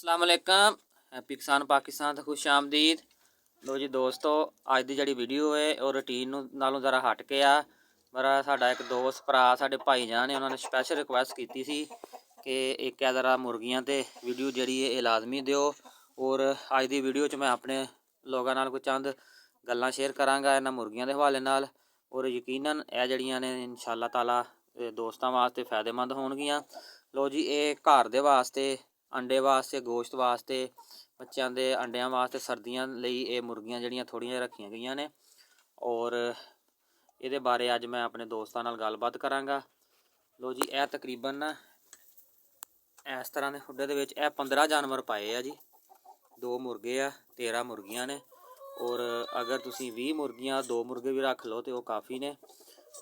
अस्सलाम वालेकुम। हैप्पी किसान पाकिस्तान तो खुश आमदीद। लो जी दोस्तों, अज की जी वीडियो है और रूटीन नालों ज़रा हट के मेरा साडा एक दोस्त भरा साडे भाई जान ने उन्होंने स्पैशल रिक्वेस्ट की थी कि एक ज़रा मुर्गियां ते वीडियो जी है लाजमी दिओ। और अज की वीडियो च मैं अपने लोगों नाल कोई चंद गल्लां शेयर करांगा इन्हां मुर्गियां के हवाले नाल। और यकीनन यह जड़ियां ने इंशाअल्लाह ताला दोस्तों वास्ते फ़ायदेमंद होणगियां। लो जी, ये घर दे वास्ते अंडे वास्ते गोश्त वास्ते बच्चों के अंडिया वास्ते सर्दियों लई ये मुर्गियां जड़ियां थोड़ियां रखियां गई ने। और ये बारे अज मैं अपने दोस्तों नाल गलबात करांगा। लो जी, यह तकरीबन ना इस तरह के खुडे दे विच 15 जानवर पाए आ जी। 2 मुर्गे आ, 13 मुर्गियां ने। और अगर तुसी 20 मुर्गियां 2 मुर्गे भी रख लो तो वह काफ़ी ने।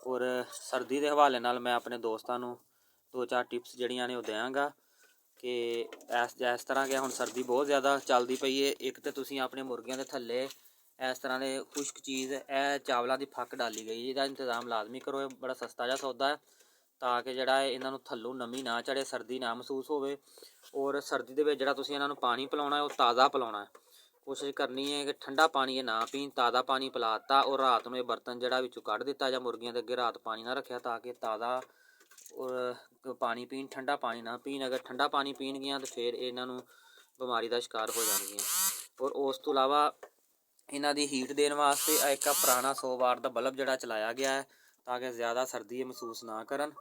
और सर्दी के हवाले नाल मैं अपने दोस्तों नूं 2-4 टिप्स जड़ियां ने देंगा कि इस तरह के हुण सर्दी बहुत ज़्यादा चलती पई है। एक तो तुसीं अपने मुर्गियां के थल्ले इस तरह के खुश्क चीज़ चावलों की फक डाली गई, इसका इंतजाम लाजमी करो। ये बड़ा सस्ता जहा सौदा है ताकि जड़ा इन्हों थल्लों नमी ना चढ़े, सर्दी ना महसूस होवे। और सर्दी के जड़ा तुसीं इन्हों पानी पिलाना है वह ताज़ा पिलाना है। कोशिश करनी है कि ठंडा पानी ना पीन, ताज़ा पानी पिलाता। और रात में बर्तन जड़ा विचों कढ़ दिता या मुर्गियां के अगे रात पानी ना रखा ताकि ताज़ा और पानी पीन, ठंडा पानी ना पीन। अगर ठंडा पानी पीनगियां तो फिर इन्हों बीमारी का शिकार हो जाएगियां। और उस तो इलावा इन्हों की हीट देने वास्ते एक पुराना 100 वाट का बल्ब जड़ा चलाया गया है ताकि ज़्यादा सर्दी महसूस ना करन।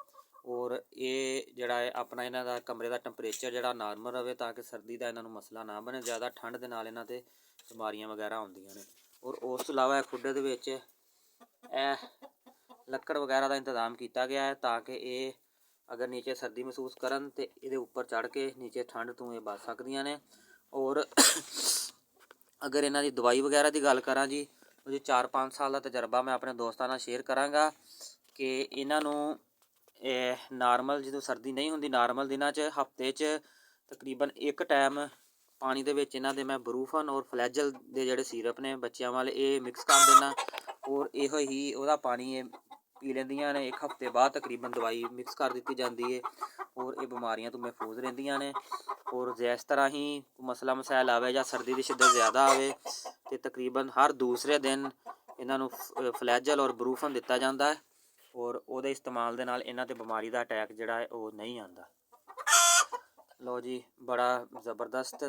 और ये जड़ा है अपना इन्हों का कमरे का टैंपरेचर जड़ा नॉर्मल रहे ताकि सर्दी का इन्हों मसला ना बने। ज़्यादा ठंड के नाल इन्हां ते बीमारियां वगैरह आउंदियां ने। और उस तो इलावा खुडे दे विच लक्कड़ वगैरह का इंतजाम किया गया है ताकि ये अगर नीचे सर्दी महसूस करन तो ये उपर चढ़ के नीचे ठंड तो ये बच सकदियां ने। और अगर इन्हां दी दवाई वगैरह की गल करा जी, मुझे 4-5 साल का तजर्बा मैं अपने दोस्तों नाल शेयर करांगा कि इन्हों नॉर्मल जो सर्दी नहीं होंदी नॉर्मल दिनों हफ्ते तकरीबन एक टाइम पानी दे विच इन्हां दे मैं ब्रूफन और फ्लैजल दे जिहड़े सिरप ने बच्चों वाले ये मिक्स कर देना। और इहो ही वह पानी पी लेंदियां ने। एक हफ्ते बाद तकरीबन दवाई मिक्स कर दी जाती है और ये बीमारियां तो महफूज रहिंदियां ने। और जिस तरह ही मसला मसाइल आवे या सर्दी की शिद्दत ज़्यादा आवे तो तकरीबन हर दूसरे दिन इन्हों फ्लैजल और ब्रूफन दिता जाता है। और वो इस्तेमाल के नाल इन्हां ते बीमारी का अटैक जड़ा है वो नहीं आता। लो जी, बड़ा ज़बरदस्त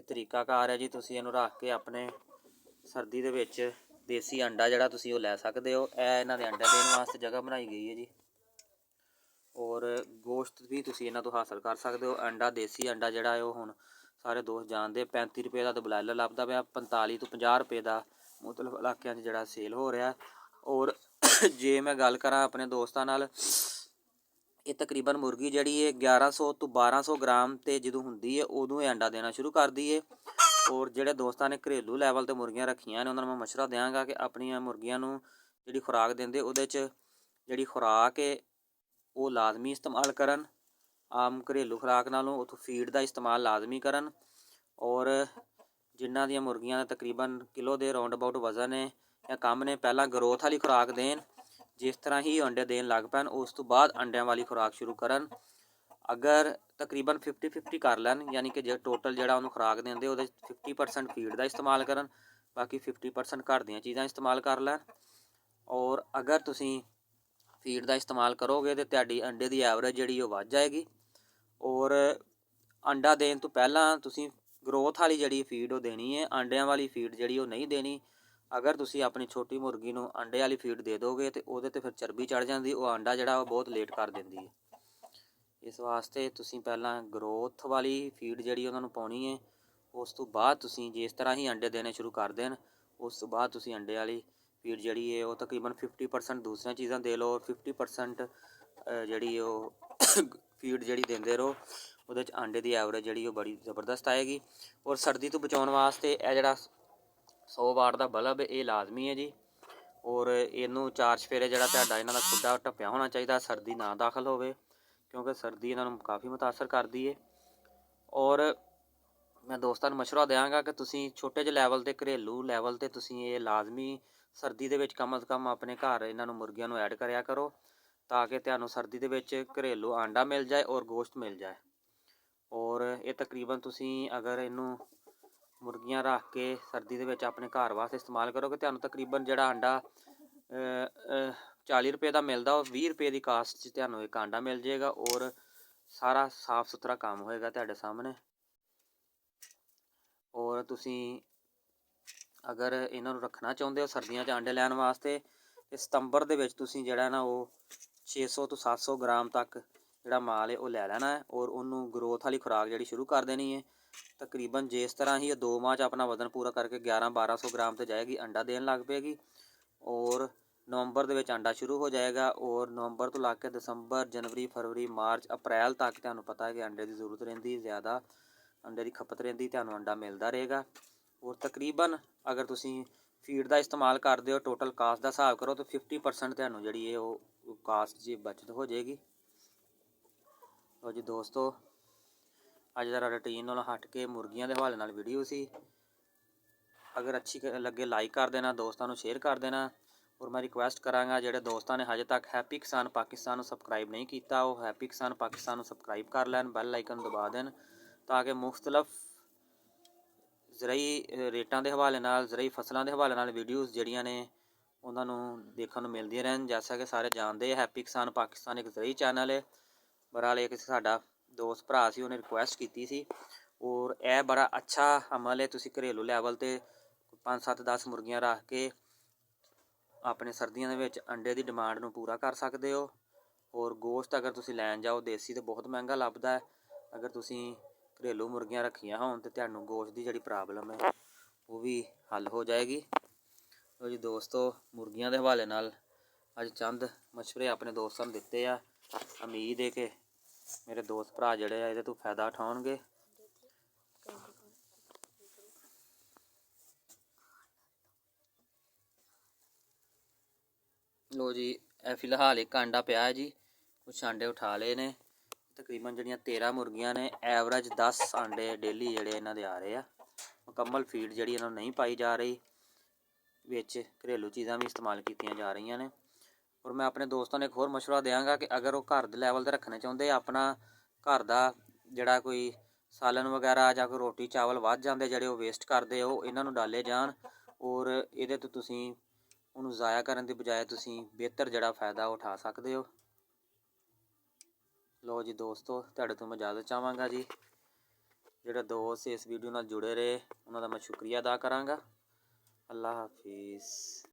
तरीकाकार है जी। तुसीं इहनूं रख के अपने सर्दी दे विच देसी अंडा जड़ा तुसीं वो लै सकदे हो। इन्हां दे अंडे देने वास्ते जगह बनाई गई है जी। और गोश्त भी तुसीं इन्हां तो हासिल कर सकते हो। अंडा देसी अंडा जड़ा है हुण सारे दोस्त जानते 35 रुपये का तो ब्लायलर लभदा पिया, 45 तो 50 रुपये का मुख्तलिफ इलाकों जड़ा सेल हो रहा। और जे मैं गल करा अपने दोस्तों नाल, ये तकरीबन मुर्गी जड़ी है 1100 तो 1200 ग्राम तो जो होंगी है उदों ये अंडा देना शुरू कर दी है। और जोड़े दोस्तों ने घरेलू लैवल पर मुर्गियां रखियां ने उन्होंने मैं मशवरा देंगा कि अपनी मुर्गियां नूं जिहड़ी खुराक देंदे उहदे च जिहड़ी खुराक है वो लाजमी इस्तेमाल करन। आम घरेलू खुराक नालों उतों फीड का इस्तेमाल लाजमी करन। और जिन्हां दी मुर्गियां दा तकरीबन किलो के राउंड अबाउट वज़न है या कम ने पहला ग्रोथ वाली खुराक देन। जिस तरह ही अंडे देन लग पैन उस तो बाद अंडियां वाली खुराक शुरू करन। अगर तकरीबन 50-50 कर लैन यानी कि जो टोटल जड़ा उन्होंने खुराक देंदे वो 50% फीड का इस्तेमाल करन, बाकी 50% घर दियां चीज़ां इस्तेमाल कर लैन। और अगर तुसीं फीड का इस्तेमाल करोगे तो तुहाडी अंडे की एवरेज जी वध जाएगी। और अंडा देने तो पहला तुसीं ग्रोथ वाली जी फीड वो देनी है, अंडियां वाली फीड जी वो नहीं देनी। अगर तुसीं अपनी छोटी मुर्गी नूं अंडे वाली फीड दे दोगे तो वो फिर चर्बी चढ़ जाती, वो अंडा जड़ा बहुत लेट कर देंदी है। इस वास्ते तुसीं पहला ग्रोथ वाली फीड जी उन्होंने पाउनी है। उस तो बाद तुसीं जिस तरह ही अंडे देने शुरू कर देन उस तो बाद तुसीं अंडे वाली फीड जी है वो तकरीबन 50% दूसरिया चीज़ां दे लो, 50% जी फीड जी देंदे रहो। वो अंडे की एवरेज जी बड़ी ज़बरदस्त आएगी। और सर्दी तो बचाने वास्ते यह जड़ा 100 वाट का बल्ब ये लाजमी है जी। और इनू 4 चफेरे जड़ा तुहाडा इन्हां दा खुडा ढप्पिया होना चाहिए, सर्दी ना दाखल होवे क्योंकि सर्दी इन्हों काफ़ी मुतासर करती है। और मैं दोस्तों को मशवरा देंगा कि तुसीं छोटे जे लैवल ते घरेलू लैवल ते तुसीं ये लाजमी सर्दी दे विच कम अज़ कम अपने घर इन्हां नूं मुर्गियां नूं ऐड करिया करो ताकि तुहानूं सर्दी दे विच घरेलू आंडा मिल जाए और गोश्त मिल जाए। ਔਰ ਇਹ ਤਕਰੀਬਨ ਤੁਸੀਂ ਅਗਰ ਇਹਨੂੰ ਮੁਰਗੀਆਂ ਰੱਖ ਕੇ ਸਰਦੀ ਦੇ ਵਿੱਚ ਆਪਣੇ ਘਰ ਵਾਸਤੇ ਇਸਤੇਮਾਲ ਕਰੋਗੇ, ਤੁਹਾਨੂੰ ਤਕਰੀਬਨ ਜਿਹੜਾ ਆਂਡਾ 40 ਰੁਪਏ ਦਾ ਮਿਲਦਾ, ਉਹ 20 ਰੁਪਏ ਦੀ ਕਾਸਟ 'ਚ ਤੁਹਾਨੂੰ ਇੱਕ ਆਂਡਾ ਮਿਲ ਜਾਏਗਾ। ਔਰ ਸਾਰਾ ਸਾਫ ਸੁਥਰਾ ਕੰਮ ਹੋਏਗਾ ਤੁਹਾਡੇ ਸਾਹਮਣੇ। ਔਰ ਤੁਸੀਂ ਅਗਰ ਇਹਨਾਂ ਨੂੰ ਰੱਖਣਾ ਚਾਹੁੰਦੇ ਹੋ ਸਰਦੀਆਂ 'ਚ ਆਂਡੇ ਲੈਣ ਵਾਸਤੇ, ਤੇ ਸਤੰਬਰ ਦੇ ਵਿੱਚ ਤੁਸੀਂ ਜਿਹੜਾ ਨਾ ਉਹ 600 ਤੋਂ 700 ਗ੍ਰਾਮ ਤੱਕ ਜਿਹੜਾ ਮਾਲ ਹੈ ਉਹ ਲੈ ਲੈਣਾ ਹੈ। ਔਰ ਉਹਨੂੰ ਗਰੋਥ ਵਾਲੀ ਖੁਰਾਕ ਜਿਹੜੀ ਸ਼ੁਰੂ ਕਰ ਦੇਣੀ ਹੈ। ਤਕਰੀਬਨ ਜਿਸ ਤਰ੍ਹਾਂ ਹੀ ਇਹ 2 ਮਾਹ 'ਚ ਆਪਣਾ ਵਜ਼ਨ ਪੂਰਾ ਕਰਕੇ 1100-1200 ਗ੍ਰਾਮ ਤੇ ਜਾਏਗੀ, ਅੰਡਾ ਦੇਣ ਲੱਗ ਪਏਗੀ। ਔਰ ਨਵੰਬਰ ਦੇ ਵਿੱਚ ਅੰਡਾ ਸ਼ੁਰੂ ਹੋ ਜਾਏਗਾ। ਔਰ ਨਵੰਬਰ ਤੋਂ ਲੱਗ ਕੇ ਦਸੰਬਰ, ਜਨਵਰੀ, ਫਰਵਰੀ, ਮਾਰਚ, ਅਪ੍ਰੈਲ ਤੱਕ ਤੁਹਾਨੂੰ ਪਤਾ ਹੈ ਕਿ ਅੰਡੇ ਦੀ ਜ਼ਰੂਰਤ ਰਹਿੰਦੀ, ਜ਼ਿਆਦਾ ਅੰਡੇ ਦੀ ਖਪਤ ਰਹਿੰਦੀ, ਤੁਹਾਨੂੰ ਅੰਡਾ ਮਿਲਦਾ ਰਹੇਗਾ। ਔਰ ਤਕਰੀਬਨ ਅਗਰ ਤੁਸੀਂ ਫੀਡ ਦਾ ਇਸਤੇਮਾਲ ਕਰਦੇ ਹੋ, ਟੋਟਲ ਕਾਸਟ ਦਾ ਹਿਸਾਬ ਕਰੋ ਤਾਂ 50% ਤੁਹਾਨੂੰ ਜਿਹੜੀ ਹੈ ਉਹ ਕਾਸਟ 'ਚ ਬਚਤ ਹੋ ਜਾਏਗੀ। ਲਓ ਜੀ ਦੋਸਤੋ, ਅੱਜ ਦਾ ਰੂਟੀਨ ਨਾਲ ਹਟ ਕੇ ਮੁਰਗੀਆਂ ਦੇ ਹਵਾਲੇ ਨਾਲ ਵੀਡੀਓ ਸੀ। ਅਗਰ ਅੱਛੀ ਲੱਗੇ ਲਾਈਕ ਕਰ ਦੇਣਾ, ਦੋਸਤਾਂ ਨੂੰ ਸ਼ੇਅਰ ਕਰ ਦੇਣਾ। ਔਰ ਮੈਂ ਰਿਕੁਐਸਟ ਕਰਾਂਗਾ ਜਿਹੜੇ ਦੋਸਤਾਂ ਨੇ ਹਜੇ ਤੱਕ ਹੈਪੀ ਕਿਸਾਨ ਪਾਕਿਸਤਾਨ ਨੂੰ ਸਬਸਕ੍ਰਾਈਬ ਨਹੀਂ ਕੀਤਾ, ਉਹ ਹੈਪੀ ਕਿਸਾਨ ਪਾਕਿਸਤਾਨ ਨੂੰ ਸਬਸਕ੍ਰਾਈਬ ਕਰ ਲੈਣ, ਬੈਲ ਆਈਕਨ ਦਬਾ ਦੇਣ, ਤਾਂ ਕਿ ਮੁਖਤਲਫ ਜ਼ਰਾਈ ਰੇਟਾਂ ਦੇ ਹਵਾਲੇ ਨਾਲ, ਜ਼ਰਾਈ ਫਸਲਾਂ ਦੇ ਹਵਾਲੇ ਨਾਲ ਵੀਡੀਓਜ਼ ਜਿਹੜੀਆਂ ਨੇ ਉਹਨਾਂ ਨੂੰ ਦੇਖਣ ਨੂੰ ਮਿਲਦੀਆਂ ਰਹਿਣ। ਜੈਸਾ ਕਿ ਸਾਰੇ ਜਾਣਦੇ ਆ, ਹੈਪੀ ਕਿਸਾਨ ਪਾਕਿਸਤਾਨ ਇੱਕ ਜ਼ਰਾਈ ਚੈਨਲ ਹੈ। ਬਹਰਾਲ ਇੱਕ ਸਾਡਾ ਦੋਸਤ ਭਰਾ ਸੀ, ਉਹਨੇ ਰਿਕੁਐਸਟ ਕੀਤੀ ਸੀ। ਔਰ ਇਹ ਬੜਾ ਅੱਛਾ ਅਮਲ ਹੈ। ਤੁਸੀਂ ਘਰੇਲੂ ਲੈਵਲ 'ਤੇ 5, 7, 10 ਮੁਰਗੀਆਂ ਰੱਖ ਕੇ ਆਪਣੇ ਸਰਦੀਆਂ ਦੇ ਵਿੱਚ ਅੰਡੇ ਦੀ ਡਿਮਾਂਡ ਨੂੰ ਪੂਰਾ ਕਰ ਸਕਦੇ ਹੋ। ਔਰ ਗੋਸ਼ਤ ਅਗਰ ਤੁਸੀਂ ਲੈਣ ਜਾਓ ਦੇਸੀ ਤਾਂ ਬਹੁਤ ਮਹਿੰਗਾ ਲੱਭਦਾ ਹੈ। ਅਗਰ ਤੁਸੀਂ ਘਰੇਲੂ ਮੁਰਗੀਆਂ ਰੱਖੀਆਂ ਹੋਣ ਤਾਂ ਤੁਹਾਨੂੰ ਗੋਸ਼ਤ ਦੀ ਜਿਹੜੀ ਪ੍ਰੋਬਲਮ ਹੈ ਉਹ ਵੀ ਹੱਲ ਹੋ ਜਾਏਗੀ। ਲਓ ਜੀ ਦੋਸਤੋ, ਮੁਰਗੀਆਂ ਦੇ ਹਵਾਲੇ ਨਾਲ ਅੱਜ ਚੰਦ ਮਸ਼ਵਰੇ ਆਪਣੇ ਦੋਸਤਾਂ ਨੂੰ ਦਿੱਤੇ ਆ। ਉਮੀਦ ਹੈ ਕਿ ਮੇਰੇ ਦੋਸਤ ਭਰਾ ਜਿਹੜੇ ਆ ਇਹਦੇ ਤੋਂ ਫਾਇਦਾ ਉਠਾਉਣਗੇ। ਲੋ ਜੀ, ਇਹ ਫਿਲਹਾਲ ਇੱਕ ਆਂਡਾ ਪਿਆ ਹੈ ਜੀ, ਕੁਛ ਆਂਡੇ ਉਠਾ ਲਏ ਨੇ। ਤਕਰੀਬਨ ਜਿਹੜੀਆਂ 13 ਮੁਰਗੀਆਂ ਨੇ, ਐਵਰੇਜ 10 ਆਂਡੇ ਡੇਲੀ ਜਿਹੜੇ ਇਹਨਾਂ ਦੇ ਆ ਰਹੇ ਆ। ਮੁਕੰਮਲ ਫੀਡ ਜਿਹੜੀ ਇਹਨਾਂ ਨੂੰ ਨਹੀਂ ਪਾਈ ਜਾ ਰਹੀ, ਵਿੱਚ ਘਰੇਲੂ ਚੀਜ਼ਾਂ ਵੀ ਇਸਤੇਮਾਲ ਕੀਤੀਆਂ ਜਾ ਰਹੀਆਂ ਨੇ। ਔਰ ਮੈਂ ਆਪਣੇ ਦੋਸਤਾਂ ਨੂੰ ਇੱਕ ਹੋਰ ਮਸ਼ਵਰਾ ਦਿਆਂਗਾ ਕਿ ਅਗਰ ਉਹ ਘਰ ਦੇ ਲੈਵਲ 'ਤੇ ਰੱਖਣੇ ਚਾਹੁੰਦੇ, ਆਪਣਾ ਘਰ ਦਾ ਜਿਹੜਾ ਕੋਈ ਸਾਲਨ ਵਗੈਰਾ ਜਾਂ ਕੋਈ ਰੋਟੀ ਚਾਵਲ ਵੱਧ ਜਾਂਦੇ ਜਿਹੜੇ ਉਹ ਵੇਸਟ ਕਰਦੇ, ਉਹ ਇਹਨਾਂ ਨੂੰ ਡਾਲੇ ਜਾਣ। ਔਰ ਇਹਦੇ ਤੋਂ ਤੁਸੀਂ ਉਹਨੂੰ ਜ਼ਾਇਆ ਕਰਨ ਦੀ ਬਜਾਏ ਤੁਸੀਂ ਬਿਹਤਰ ਜਿਹੜਾ ਫ਼ਾਇਦਾ ਉਠਾ ਸਕਦੇ ਹੋ। ਲੋ ਜੀ ਦੋਸਤੋ, ਤੁਹਾਡੇ ਤੋਂ ਮੈਂ ਇਜਾਜ਼ਤ ਚਾਹਾਂਗਾ ਜੀ। ਜਿਹੜੇ ਦੋਸਤ ਇਸ ਵੀਡੀਓ ਨਾਲ ਜੁੜੇ ਰਹੇ ਉਹਨਾਂ ਦਾ ਮੈਂ ਸ਼ੁਕਰੀਆ ਅਦਾ ਕਰਾਂਗਾ। ਅੱਲਾ ਹਾਫਿਜ਼।